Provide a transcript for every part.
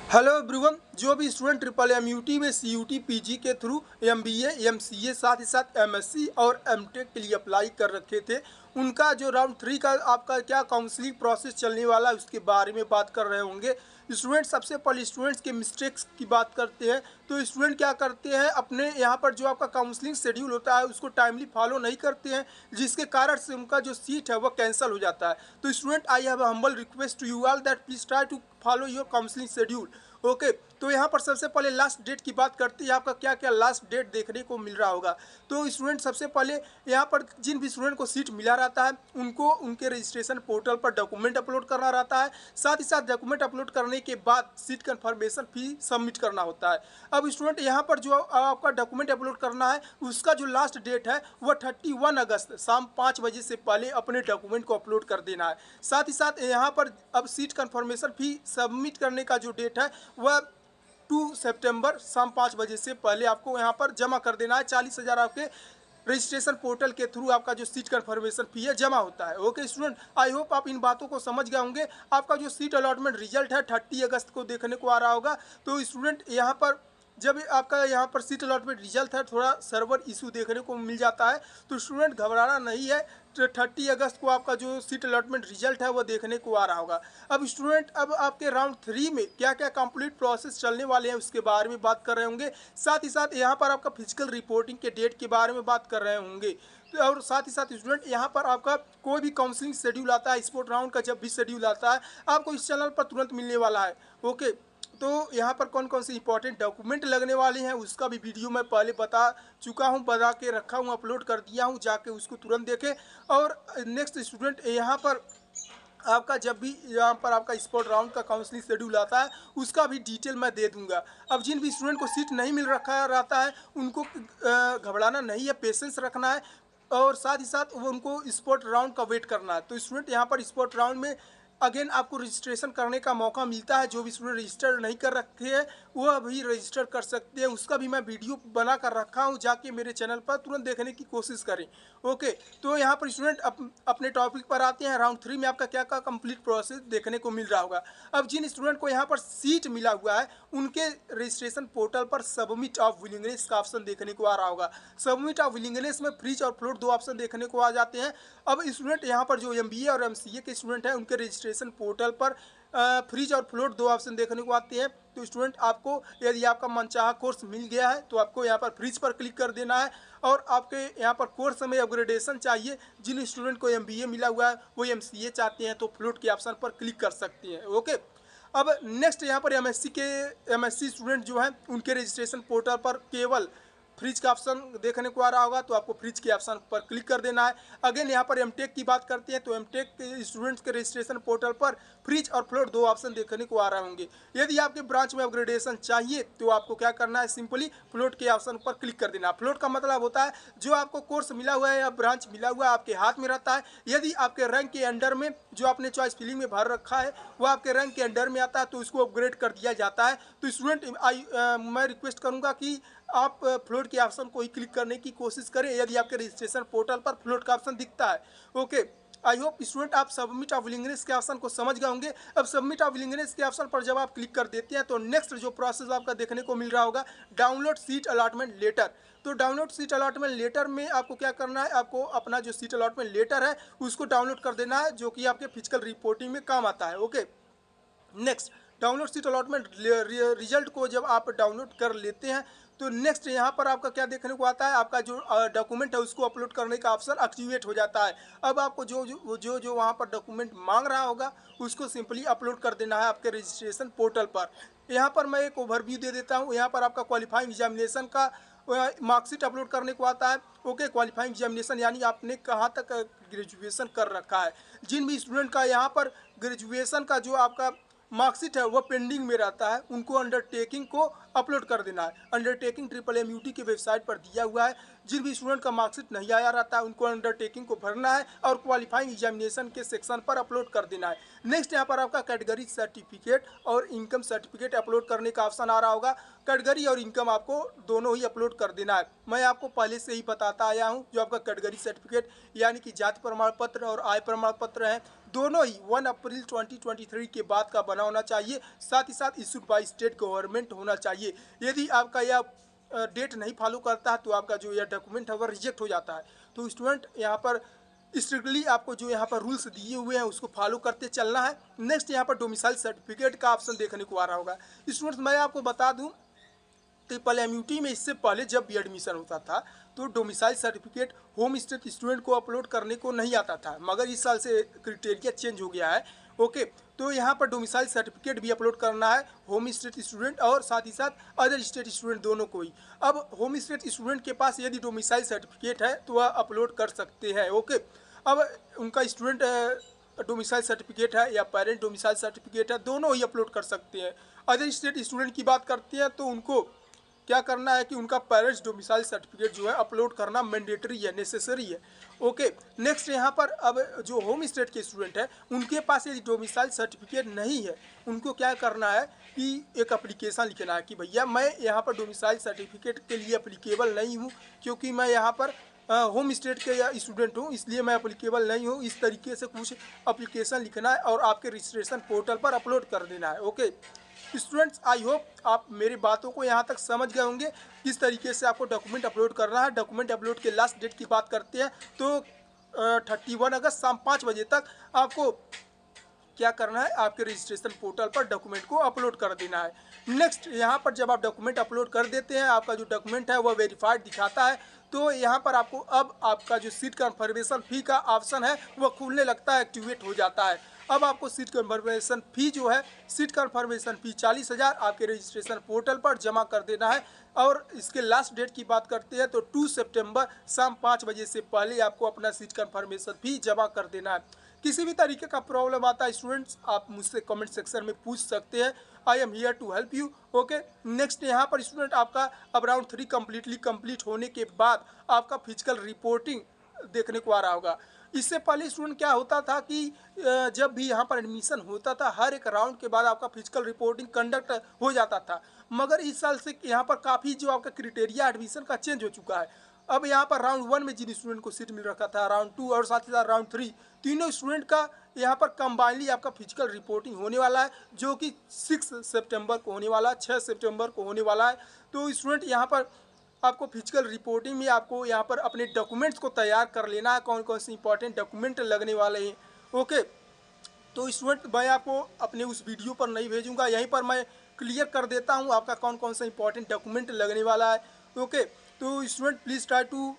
Hello everyone. जो भी student triple एमयूटी में सीयूटी पीजी के थ्रू एमबीए एमसीए साथ ही साथ एमएससी और एमटेक के लिए अप्लाई कर रखे थे, उनका जो राउंड 3 का आपका क्या काउंसलिंग प्रोसेस चलने वाला है उसके बारे में बात कर रहे होंगे। स्टूडेंट सबसे पहले स्टूडेंट्स के मिस्टेक्स की बात करते हैं। तो स्टूडेंट क्या करते हैं, अपने यहाँ पर जो आपका काउंसलिंग शेड्यूल होता है उसको टाइमली फॉलो नहीं करते हैं, जिसके कारण से उनका जो सीट है वो कैंसिल हो जाता है। तो student, I have humble request to you all that please try to follow your counselling schedule. Okay, तो यहाँ पर सबसे पहले लास्ट डेट की बात करते हैं, आपका क्या क्या लास्ट डेट देखने को मिल रहा होगा। तो स्टूडेंट सबसे पहले यहाँ पर जिन भी स्टूडेंट को सीट मिला रहता है उनको उनके रजिस्ट्रेशन पोर्टल पर डॉक्यूमेंट अपलोड करना रहता है। साथ ही साथ डॉक्यूमेंट अपलोड करने के बाद सीट कन्फर्मेशन फी सबमिट करना होता है। अब स्टूडेंट यहाँ पर जो आपका डॉक्यूमेंट अपलोड करना है उसका जो लास्ट डेट है वह 31 अगस्त शाम 5 बजे से पहले अपने डॉक्यूमेंट को अपलोड कर देना है। साथ ही साथ यहाँ पर अब सीट कन्फर्मेशन फी सबमिट करने का जो डेट है वह 2 सितंबर शाम 5 बजे से पहले आपको यहाँ पर जमा कर देना है। 40,000 आपके रजिस्ट्रेशन पोर्टल के थ्रू आपका जो सीट कन्फर्मेशन फी है जमा होता है। ओके स्टूडेंट, आई होप आप इन बातों को समझ गए होंगे। आपका जो सीट अलॉटमेंट रिजल्ट है 30 अगस्त को देखने को आ रहा होगा। तो स्टूडेंट यहाँ पर जब आपका यहाँ पर सीट अलॉटमेंट रिजल्ट है थोड़ा सर्वर इशू देखने को मिल जाता है, तो स्टूडेंट घबराना नहीं है। 30 अगस्त को आपका जो सीट अलॉटमेंट रिजल्ट है वो देखने को आ रहा होगा। अब स्टूडेंट, अब आपके राउंड 3 में क्या क्या कंप्लीट प्रोसेस चलने वाले हैं उसके बारे में बात कर रहे होंगे। साथ ही साथ यहाँ पर आपका फिजिकल रिपोर्टिंग के डेट के बारे में बात कर रहे होंगे। तो और साथ ही साथ स्टूडेंट यहाँ पर आपका कोई भी काउंसलिंग शेड्यूल आता है, स्पोर्ट राउंड का जब भी शेड्यूल आता है आपको इस चैनल पर तुरंत मिलने वाला है। ओके, तो यहाँ पर कौन कौन से इंपॉर्टेंट डॉक्यूमेंट लगने वाले हैं उसका भी वीडियो मैं पहले बता चुका हूँ, बता के रखा हूँ, अपलोड कर दिया हूँ, जाके उसको तुरंत देखें। और नेक्स्ट स्टूडेंट, यहाँ पर आपका जब भी यहाँ पर आपका स्पोर्ट राउंड का काउंसलिंग शेड्यूल आता है उसका भी डिटेल मैं दे दूंगा। अब जिन भी स्टूडेंट को सीट नहीं मिल रखा रहता है उनको घबराना नहीं है, पेशेंस रखना है और साथ ही साथ वो उनको स्पोर्ट राउंड का वेट करना है। तो स्टूडेंट यहाँ पर स्पोर्ट राउंड में अगेन आपको रजिस्ट्रेशन करने का मौका मिलता है। जो भी स्टूडेंट रजिस्टर नहीं कर रखे हैं वो अभी रजिस्टर कर सकते हैं, उसका भी मैं वीडियो बना कर रखा हूँ, जाके मेरे चैनल पर तुरंत देखने की कोशिश करें। ओके, तो यहाँ पर स्टूडेंट अपने टॉपिक पर आते हैं। राउंड 3 में आपका क्या क्या कंप्लीट प्रोसेस देखने को मिल रहा होगा। अब जिन स्टूडेंट को यहाँ पर सीट मिला हुआ है उनके रजिस्ट्रेशन पोर्टल पर सबमिट ऑफ विलिंगनेस का ऑप्शन देखने को आ रहा होगा। सबमिट ऑफ विलिंगनेस में फ्रीज और फ्लोट 2 ऑप्शन देखने को आ जाते हैं। अब स्टूडेंट यहाँ पर जो एमबीए और एमसीए के स्टूडेंट हैं उनके रजिस्ट्रेशन पोर्टल पर फ्रीज और फ्लोट 2 ऑप्शन देखने को आते हैं। तो स्टूडेंट आपको यदि आपका मनचाहा कोर्स मिल गया है तो आपको यहाँ पर फ्रीज पर क्लिक कर देना है। और आपके यहाँ पर कोर्स में अपग्रेडेशन चाहिए, जिन स्टूडेंट को एमबीए मिला हुआ है वो एमसीए चाहते हैं तो फ्लोट के ऑप्शन पर क्लिक कर सकते हैं। ओके, अब नेक्स्ट यहाँ पर एमएससी स्टूडेंट जो हैं उनके रजिस्ट्रेशन पोर्टल पर केवल फ्रिज का ऑप्शन देखने को आ रहा होगा, तो आपको फ्रिज के ऑप्शन पर क्लिक कर देना है। अगेन यहाँ पर एमटेक की बात करते हैं तो एमटेक के स्टूडेंट्स के रजिस्ट्रेशन पोर्टल पर फ्रिज और फ्लोट 2 ऑप्शन देखने को आ रहे होंगे। यदि आपके ब्रांच में अपग्रेडेशन चाहिए तो आपको क्या करना है, सिंपली फ्लोट के ऑप्शन पर क्लिक कर देना। फ्लोट का मतलब होता है जो आपको कोर्स मिला हुआ है या ब्रांच मिला हुआ है आपके हाथ में रहता है। यदि आपके रैंक के अंडर में जो आपने चॉइस फिलिंग में भर रखा है वो आपके रैंक के अंडर में आता है तो उसको अपग्रेड कर दिया जाता है। तो स्टूडेंट मैं रिक्वेस्ट करूँगा कि आप फ्लोट के ऑप्शन को ही क्लिक करने की कोशिश करें यदि आपके रजिस्ट्रेशन पोर्टल पर फ्लोट का ऑप्शन दिखता है। ओके, आई होप स्टूडेंट आप सबमिट ऑफ विलिंगनेस के ऑप्शन को समझ गए होंगे। अब सबमिट ऑफ विलिंगनेस के ऑप्शन पर जब आप क्लिक कर देते हैं तो नेक्स्ट जो प्रोसेस आपका देखने को मिल रहा होगा, डाउनलोड सीट अलॉटमेंट लेटर। तो डाउनलोड सीट अलॉटमेंट लेटर में आपको क्या करना है, आपको अपना जो सीट अलॉटमेंट लेटर है उसको डाउनलोड कर देना है, जो कि आपके फिजिकल रिपोर्टिंग में काम आता है। Okay, next download seat allotment result को जब आप डाउनलोड कर लेते हैं तो नेक्स्ट यहाँ पर आपका क्या देखने को आता है, आपका जो डॉक्यूमेंट है उसको अपलोड करने का ऑप्शन एक्टिवेट हो जाता है। अब आपको जो वहाँ पर डॉक्यूमेंट मांग रहा होगा उसको सिंपली अपलोड कर देना है आपके रजिस्ट्रेशन पोर्टल पर। यहाँ पर मैं एक ओवरव्यू दे देता हूँ। यहाँ पर आपका क्वालिफाइंग एग्जामिनेशन का मार्कशीट अपलोड करने को आता है। ओके, क्वालिफाइंग एग्जामिनेशन यानी आपने कहाँ तक ग्रेजुएशन कर रखा है। जिन भी स्टूडेंट का यहाँ पर ग्रेजुएशन का जो आपका मार्कशीट है वो पेंडिंग में रहता है उनको अंडरटेकिंग को अपलोड कर देना है। अंडरटेकिंग ट्रिपल एमयूटी की वेबसाइट पर दिया हुआ है। जिन भी स्टूडेंट का मार्कशीट नहीं आया रहता है उनको अंडरटेकिंग को भरना है और क्वालिफाइंग एग्जामिनेशन के सेक्शन पर अपलोड कर देना है। नेक्स्ट यहाँ पर आपका कैटेगरी सर्टिफिकेट और इनकम सर्टिफिकेट अपलोड करने का ऑप्शन आ रहा होगा। कैटेगरी और इनकम आपको दोनों ही अपलोड कर देना है। मैं आपको पहले से ही बताता आया हूँ, जो आपका कैटेगरी सर्टिफिकेट यानी कि जाति प्रमाण पत्र और आय प्रमाण पत्र है दोनों ही 1 अप्रैल 2023 के बाद का बना होना चाहिए, साथ ही साथ इशूड बाय स्टेट गवर्नमेंट होना चाहिए। यदि आपका यह डेट नहीं फॉलो करता है तो आपका जो यह डॉक्यूमेंट है वह रिजेक्ट हो जाता है। तो स्टूडेंट यहाँ पर स्ट्रिक्टली आपको जो यहाँ पर रूल्स दिए हुए हैं उसको फॉलो करते चलना है। नेक्स्ट यहाँ पर डोमिसाइल सर्टिफिकेट का ऑप्शन देखने को आ रहा होगा। स्टूडेंट्स मैं आपको बता दूँ ट्रिपल एमयूटी में इससे पहले जब भी एडमिशन होता था तो domicile certificate home state student को अपलोड करने को नहीं आता था, मगर इस साल से क्राइटेरिया चेंज हो गया है। ओके, तो यहाँ पर डोमिसाइल सर्टिफिकेट भी अपलोड करना है होम स्टेट स्टूडेंट और साथ ही साथ अदर स्टेट स्टूडेंट दोनों को ही। अब होम स्टेट स्टूडेंट के पास यदि डोमिसाइल सर्टिफिकेट है तो वह अपलोड कर सकते हैं। ओके, अब उनका स्टूडेंट डोमिसाइल सर्टिफिकेट है या पेरेंट डोमिसाइल सर्टिफिकेट है, दोनों ही अपलोड कर सकते हैं। अदर स्टेट स्टूडेंट की बात करते हैं तो उनको क्या करना है कि उनका पेरेंट्स डोमिसाइल सर्टिफिकेट जो है अपलोड करना मैंडेटरी है, नेसेसरी है। ओके, नेक्स्ट यहाँ पर अब जो होम स्टेट के स्टूडेंट है उनके पास यदि डोमिसाइल सर्टिफिकेट नहीं है, उनको क्या करना है कि एक एप्लीकेशन लिखना है कि भैया मैं यहाँ पर डोमिसाइल सर्टिफिकेट के लिए एप्लीकेबल नहीं हूँ, क्योंकि मैं यहाँ पर होम स्टेट के स्टूडेंट हूँ, इसलिए मैं एप्लीकेबल नहीं हूँ। इस तरीके से कुछ एप्लीकेशन लिखना है और आपके रजिस्ट्रेशन पोर्टल पर अपलोड कर देना है। ओके स्टूडेंट्स, आई होप आप मेरी बातों को यहाँ तक समझ गए होंगे किस तरीके से आपको डॉक्यूमेंट अपलोड करना है। डॉक्यूमेंट अपलोड के लास्ट डेट की बात करते हैं तो 31 अगस्त शाम 5 बजे तक आपको क्या करना है, आपके रजिस्ट्रेशन पोर्टल पर डॉक्यूमेंट को अपलोड कर देना है। नेक्स्ट यहाँ पर जब आप डॉक्यूमेंट अपलोड कर देते हैं, आपका जो डॉक्यूमेंट है वह वेरीफाइड दिखाता है, तो यहाँ पर आपको अब आपका जो सीट कन्फर्मेशन फ़ी का ऑप्शन है वह खुलने लगता है, एक्टिवेट हो जाता है। अब आपको सीट कन्फर्मेशन फ़ी जो है, सीट कन्फर्मेशन फ़ी 40,000 आपके रजिस्ट्रेशन पोर्टल पर जमा कर देना है। और इसके लास्ट डेट की बात करते हैं तो 2 सितंबर शाम 5 बजे से पहले आपको अपना सीट कन्फर्मेशन फ़ी जमा कर देना है। किसी भी तरीके का प्रॉब्लम आता है स्टूडेंट्स, आप मुझसे कमेंट सेक्शन में पूछ सकते हैं। I am here to help you. Okay, next यहाँ पर स्टूडेंट आपका अब राउंड 3 कंप्लीट होने के बाद आपका फिजिकल रिपोर्टिंग देखने को आ रहा होगा। इससे पहले स्टूडेंट क्या होता था कि जब भी यहाँ पर एडमिशन होता था हर एक राउंड के बाद आपका फिजिकल रिपोर्टिंग कंडक्ट हो जाता था, मगर इस साल से यहाँ पर काफ़ी जो आपका क्राइटेरिया एडमिशन का चेंज हो चुका है। अब यहाँ पर राउंड 1 में जिन स्टूडेंट को सीट मिल रखा था, राउंड 2 और साथ ही साथ राउंड 3 तीनों स्टूडेंट का यहाँ पर कंबाइनली आपका फिजिकल रिपोर्टिंग होने वाला है, जो कि 6 सितंबर को होने वाला है, 6 सितंबर को होने वाला है। तो स्टूडेंट यहाँ पर आपको फिजिकल रिपोर्टिंग में आपको यहाँ पर अपने डॉक्यूमेंट्स को तैयार कर लेना है, कौन कौन से इंपॉर्टेंट डॉक्यूमेंट लगने वाले हैं। ओके, तो स्टूडेंट मैं आपको अपने उस वीडियो पर नहीं भेजूंगा, यहीं पर मैं क्लियर कर देता हूँ आपका कौन कौन सा इंपॉर्टेंट डॉक्यूमेंट लगने वाला है। ओके, तो student please try to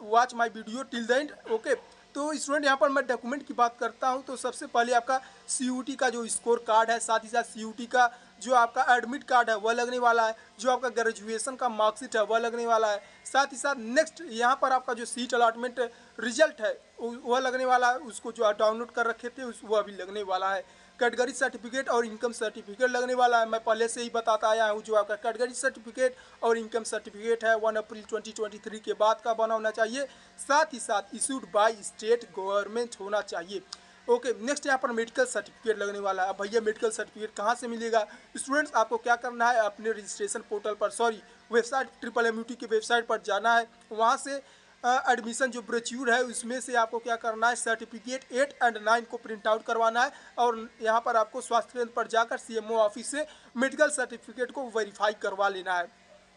watch my video till the end. Okay, तो स्टूडेंट यहाँ पर मैं डॉक्यूमेंट की बात करता हूँ तो सबसे पहले आपका CUT का जो स्कोर कार्ड है, साथ ही साथ CUT का जो आपका एडमिट कार्ड है वह लगने वाला है, जो आपका ग्रेजुएशन का मार्कशीट है वह लगने वाला है, साथ ही साथ नेक्स्ट यहाँ पर आपका जो सीट अलॉटमेंट रिजल्ट है वह लगने वाला है, उसको जो आप डाउनलोड कर रखे थे वह भी लगने वाला है। कैटेगरी सर्टिफिकेट और इनकम सर्टिफिकेट लगने वाला है, मैं पहले से ही बताता आया हूँ। जो आपका कैटेगरी सर्टिफिकेट और इनकम सर्टिफिकेट है 1 अप्रैल 2023 के बाद का बना होना चाहिए, साथ ही साथ इशूड बाय स्टेट गवर्नमेंट होना चाहिए। ओके, नेक्स्ट यहाँ पर मेडिकल सर्टिफिकेट लगने वाला है। अब भैया मेडिकल सर्टिफिकेट कहाँ से मिलेगा? स्टूडेंट्स आपको क्या करना है, अपने रजिस्ट्रेशन पोर्टल पर वेबसाइट MMUT की वेबसाइट पर जाना है, वहाँ से एडमिशन जो ब्रोच्यूर है उसमें से आपको क्या करना है, सर्टिफिकेट 8 और 9 को प्रिंट आउट करवाना है और यहाँ पर आपको स्वास्थ्य केंद्र पर जाकर CMO ऑफिस से मेडिकल सर्टिफिकेट को वेरीफाई करवा लेना है।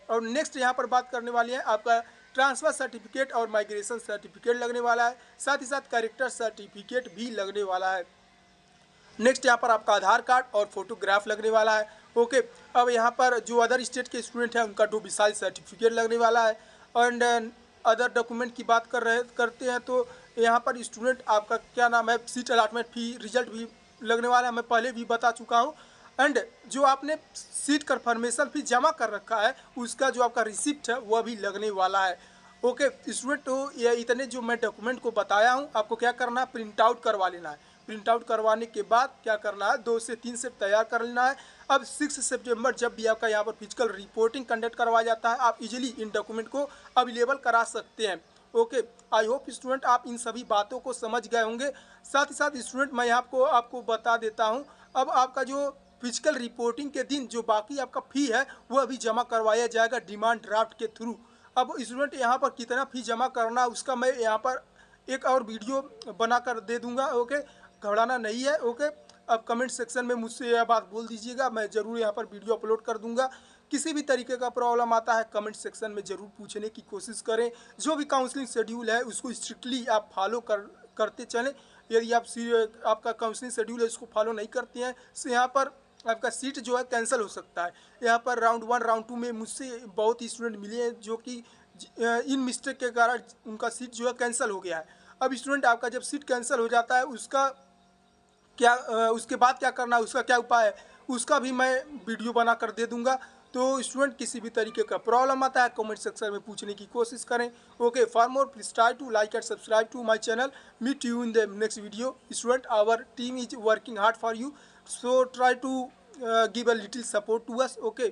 और नेक्स्ट यहाँ पर बात करने वाली है आपका ट्रांसफ़र सर्टिफिकेट और माइग्रेशन सर्टिफिकेट लगने वाला है, साथ ही साथ कैरेक्टर सर्टिफिकेट भी लगने वाला है। नेक्स्ट यहाँ पर आपका आधार कार्ड और फोटोग्राफ लगने वाला है। ओके, अब यहाँ पर जो अदर स्टेट के स्टूडेंट हैं उनका डोमिसाइल सर्टिफिकेट लगने वाला है। एंड अदर डॉक्यूमेंट की बात करते हैं तो यहाँ पर स्टूडेंट आपका क्या नाम है, सीट अलॉटमेंट फ़ी रिजल्ट भी लगने वाला है, मैं पहले भी बता चुका हूँ। एंड जो आपने सीट कन्फर्मेशन फ़ी जमा कर रखा है उसका जो आपका रिसिप्ट है वह भी लगने वाला है। ओके स्टूडेंट, तो ये इतने जो मैं डॉक्यूमेंट को बताया हूँ आपको क्या करना है, प्रिंट आउट करवा लेना है। प्रिंट आउट करवाने के बाद क्या करना है, 2 से 3 सेट तैयार कर लेना है। अब 6 सितंबर जब भी आपका यहाँ पर फिजिकल रिपोर्टिंग कंडक्ट करवाया जाता है, आप इजीली इन डॉक्यूमेंट को अवेलेबल करा सकते हैं। ओके, आई होप स्टूडेंट आप इन सभी बातों को समझ गए होंगे। साथ ही साथ स्टूडेंट मैं आपको बता देता हूँ, अब आपका जो फिजिकल रिपोर्टिंग के दिन जो बाकी आपका फ़ी है वह अभी जमा करवाया जाएगा डिमांड ड्राफ्ट के थ्रू। अब स्टूडेंट यहाँ पर कितना फ़ी जमा करना है उसका मैं यहाँ पर एक और वीडियो बनाकर दे दूँगा। ओके, घबराना नहीं है। ओके, अब कमेंट सेक्शन में मुझसे यह बात बोल दीजिएगा, मैं ज़रूर यहाँ पर वीडियो अपलोड कर दूंगा। किसी भी तरीके का प्रॉब्लम आता है कमेंट सेक्शन में ज़रूर पूछने की कोशिश करें। जो भी काउंसलिंग शेड्यूल है उसको स्ट्रिक्टली आप फॉलो करते चलें। यदि आपका काउंसलिंग शेड्यूल है उसको फॉलो नहीं करते हैं तो यहाँ पर आपका सीट जो है कैंसिल हो सकता है। यहाँ पर राउंड 1 राउंड 2 में मुझसे बहुत स्टूडेंट मिले हैं जो कि इन मिस्टेक के कारण उनका सीट जो है कैंसिल हो गया है। अब स्टूडेंट आपका जब सीट कैंसिल हो जाता है उसके बाद क्या करना है, उसका क्या उपाय है, उसका भी मैं वीडियो बना कर दे दूंगा। तो स्टूडेंट किसी भी तरीके का प्रॉब्लम आता है कमेंट सेक्शन में पूछने की कोशिश करें। Okay, for more please try to like and subscribe to my channel. Meet you in the next video. Student, our team is working hard for you, so try to give a little support to us. Okay.